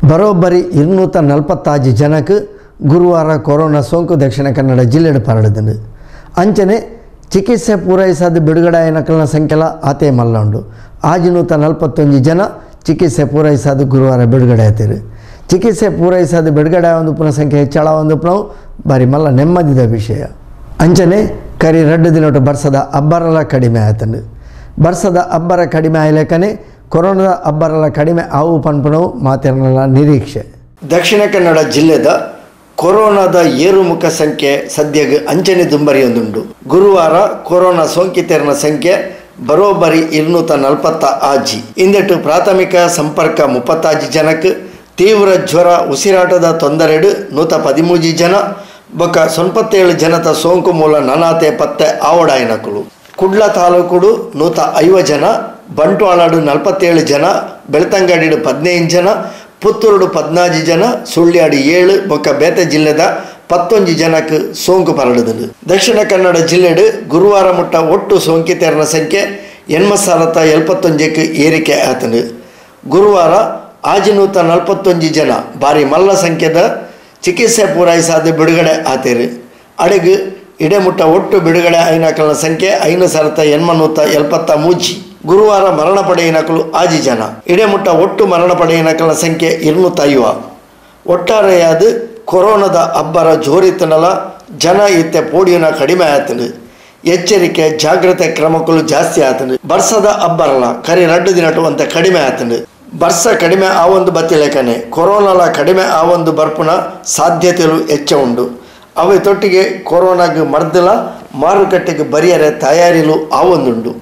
ಬರೋಬ್ಬರಿ 245 ಜನಕ್ಕೆ ಗುರುವಾರ ಕೊರೋನಾ ಸೋಂಕು ದಕ್ಷಿಣ ಕನ್ನಡ ಜಿಲ್ಲೆಡೆ ಪರಡಿದೆ. ಅಂಚನೆ ಚಿಕಿತ್ಸೆ ಪೂರೈಸದ ಬಿಡುಗಡೆಯಾಯಿನಕಲ್ನ ಸಂಖ್ಯೆಲ ಆತೆ ಮಲ್ಲ ಉಂಡು. 141 ಜನ ಚಿಕಿತ್ಸೆ ಪೂರೈಸದ ಗುರುವಾರ ಬಿಡುಗಡೆ ಆಯ್ತಾರೆ. ಚಿಕಿತ್ಸೆ ಪೂರೈಸದ ಬಿಡುಗಡೆ ಒಂದು ಪುನಃ ಸಂಖ್ಯೆ ಹೆಚ್ಚಳ ಒಂದು ಪುನಃ ಬಾರಿ ಮಲ್ಲ ನೆಮ್ಮದಿದ ವಿಷಯ. ಅಂಚನೆ ಕರಿ 2 ದಿನ ಬರ್ಸದ ಅಬ್ಬರಲ ಕಡಿಮೆ ಆಯ್ತಂಡು. ಬರ್ಸದ ಅಬ್ಬರ ಕಡಿಮೆ ಆಯ್ಲೇಕನೆ ಕೊರೋನಾದ ಅಬ್ಬರಲ ಕಡಿಮೆ ಆವು ಪನ್ಪುಣವು ಮಾತಿರಲ ನಿರೀಕ್ಷೆ. ದಕ್ಷಿಣ ಕನ್ನಡ ಜಿಲ್ಲೆದ ಕೊರೋನಾದ ಏರುಮುಖ ಸಂಖ್ಯೆ ಸದ್ಯಗೆ ಅಂಚನೆ ದುಂಬರಿಯೊಂದುಂಡು. ಗುರುವಾರ ಕೊರೋನಾ ಸೋಂಕಿತರನ ಸಂಖ್ಯೆ ಬರೋಬ್ಬರಿ 240 ಆಜಿ. ಇಂದೆಟ್ಟು ಪ್ರಾಥಮಿಕ ಸಂಪರ್ಕ 30 ಜನಕ್ಕೆ, ತೀವ್ರ ಜ್ವರ ಉಸಿರಾಟದ ತೊಂದರೆಡು 113 ಜನ, ಬೊಕ್ಕ 97 ಜನತ ಸೋಂಕು ಮೂಲ ನನಾತೆ ಪತ್ತೆ ಆವಡಾಯನಕಲು. ಕುಡ್ಲ ತಾಲೂಕುಡು 150 ಜನ, ಬಂಟ್ವಾಳಡು 47 ಜನ, ಬೆಳ್ತಂಗಡಿಡು 15 ಜನ, ಪುತ್ತೂರುಡು 14 ಜನ, ಸುಳ್ಳ್ಯಾಡು 7 ಬೊಕ್ಕ ಬೇತೆ ಜಿಲ್ಲೆದ 11 ಜನಕ್ಕೆ ಸೋಂಕು ಪರಡಿದೆ. ದಕ್ಷಿಣ ಕನ್ನಡ ಜಿಲ್ಲೆಡು ಗುರುವಾರ ಮುಟ್ಟ ಒಟ್ಟು ಸೋಂಕಿತರನ ಸಂಖ್ಯೆ 8071ಕ್ಕೆ ಏರಿಕೆ ಆತನು. ಗುರುವಾರ 141 ಜನ ಬಾರಿ ಮಲ್ಲ ಸಂಖ್ಯೆದ ಚಿಕಿತ್ಸೆ ಪೂರೈಸಾದ ಬಿಡುಗಡೆ ಆತೇರು. ಅಡೆಗು ಇಡೆಮುಟ್ಟ ಒಟ್ಟು ಬಿಡುಗಡೆ ಐನಕಲ್ನ ಸಂಖ್ಯೆ 5,873. ಗುರುವಾರ ಮರಣ ಪಡೆಯಿನಕಲು 6 ಜನ. ಇಡೆಮುಟ್ಟ ಒಟ್ಟು ಮರಣ ಪಡೆಯಿನಕಲ್ನ ಸಂಖ್ಯೆ 250. ಒಟ್ಟಾರೆಯಾದ ಕೊರೋನಾದ ಅಬ್ಬರ ಜೋರಿತನಲ ಜನ ಇತ್ತೆ ಪೋಡಿಯನ ಕಡಿಮೆ ಆತನು. ಎಚ್ಚರಿಕೆ ಜಾಗ್ರತೆ ಕ್ರಮಗಳು ಜಾಸ್ತಿ ಆತನು. ಬರ್ಸದ ಅಬ್ಬರಲ ಕರಿ 2 ದಿನ ಅಂತ ಕಡಿಮೆ ಆತನು. ಬರ್ಸ ಕಡಿಮೆ ಆವೊಂದು ಬತ್ತಿಲೇಕನೆ ಕೊರೋನಾಲ ಕಡಿಮೆ ಆವೊಂದು ಬರ್ಪುನ ಸಾಧ್ಯತೆಗಳು ಹೆಚ್ಚ ಉಂಡು. ಅವೆ ತೊಟ್ಟಿಗೆ ಕೊರೋನಾಗೆ ಮರ್ದಲ ಮಾರುಕಟ್ಟೆಗೆ ಬರಿಯರೆ ತಯಾರಿಲು ಆವೊಂದುಂಡು.